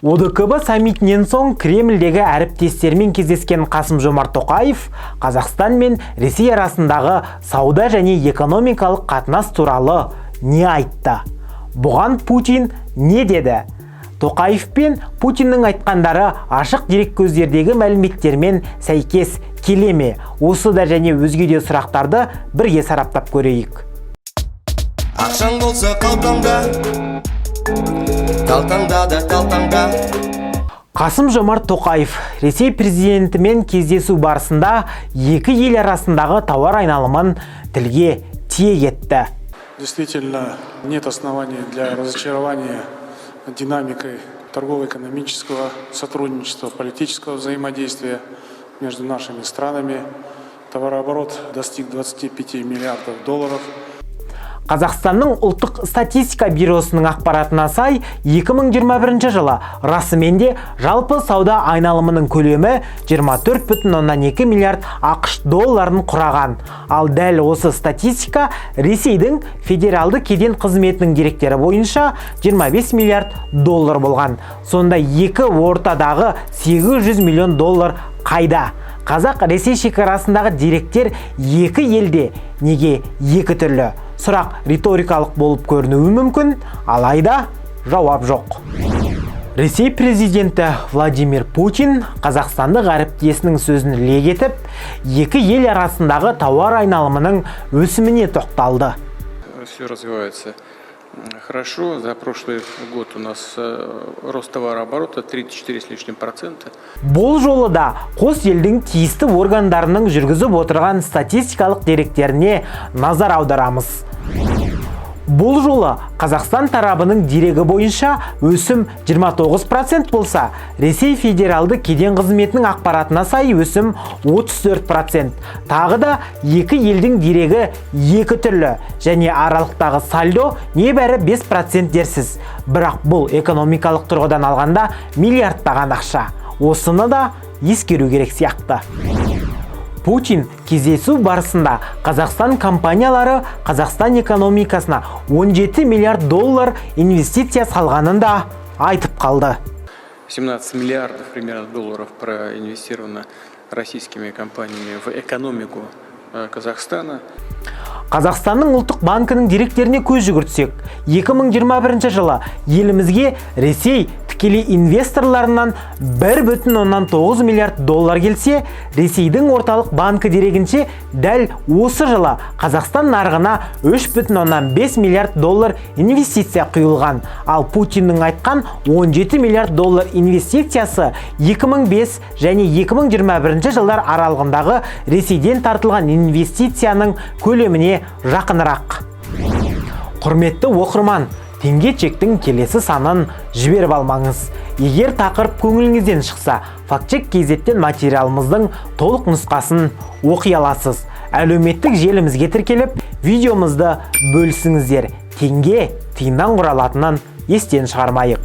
ОДКБ саммитінен соң Кремльдегі әріптестермен кездескен Қасым-Жомарт Тоқаев Қазақстан мен Ресей арасындағы сауда және экономикалық қатынас туралы не айтты? Бұған Путин не деді? Тоқаев пен Путиннің айтқандары ашық дереккөздердегі мәліметтермен сәйкес келе ме? Осы да және өзге де сұрақтарды бірге сараптап көрейік. Ақшаң болса қалтаңда, қалтаңда да қалтаңда. Қасым-Жомарт Тоқаев Ресей президентімен кездесу барысында екі ел арасындағы тауар айналымын тілге тиек етті. Действительно, нет оснований для разочарования динамикой торгово-экономического сотрудничества, политического взаимодействия между нашими странами. Товарооборот достиг 25 миллиардов долларов. Қазақстанның ұлттық статистика бюросының ақпаратына сай, 2021 жылы расымен де жалпы сауда айналымының көлемі 24,2 миллиард ақш долларын құраған. Ал дәл осы статистика Ресейдің федералды кеден қызметінің деректері бойынша 25 миллиард доллар болған. Сонда екі ортадағы 800 миллион доллар қайда? Қазақ-Ресей шекарасындағы деректер екі елде неге екі түрлі? Сұрақ риторикалық болып көрінуі мүмкін, алайда жауап жоқ. Ресей президенті Владимир Путин қазақстандық әріптесінің сөзін легетіп, екі ел арасындағы тауар айналымының өсіміне тоқталды. Все развивается хорошо. За прошлый год у нас рост товарооборота 34 с лишним %. Бұл жолы да қос елдің тиісті органдарының жүргізіп отырған статистикалық деректеріне назар аударамыз. Бұл жолы Қазақстан тарабының дерегі бойынша өсім 29% болса, Ресей федералды кеден қызметінің ақпаратына сай өсім 34%. Тағы да екі елдің дерегі екі түрлі және аралықтағы сальдо небәрі 5% дерсіз. Бірақ бұл экономикалық тұрғыдан алғанда миллиардтаған ақша. Осыны да ескеру керек сияқты. Путин кездесу барысында Қазақстан компаниялары Қазақстан экономикасына 17 миллиард доллар инвестиция салғанын да айтып қалды. 17 миллиардов примерно долларов проинвестировано российскими компаниями в экономику Казахстана. Қазақстанның ұлттық банкінің деректеріне көз жүгіртсек, 2021 жылы елімізге Ресей тікелей инвесторларынан 1,9 миллиард доллар келсе, Ресейдің орталық банкі дерегінше дәл осы жылы Қазақстан нарығына 3,5 миллиард доллар инвестиция құйылған. Ал Путиннің айтқан 17 миллиард доллар инвестициясы 2005 және 2021 жылдар аралығындағы Ресейден тартылған инвестицияның көлеміне жақынырақ. Құрметті оқырман, теңге чектің келесі санын жіберіп алмаңыз. Егер тақырып көңіліңізден шықса, фактчек KZ-тен материалымыздың толық нұсқасын оқи аласыз. Әлеуметтік желімізге тіркеліп, видеомызды бөлісіңіздер. Теңге тиыннан құралатынын естен шығармайық.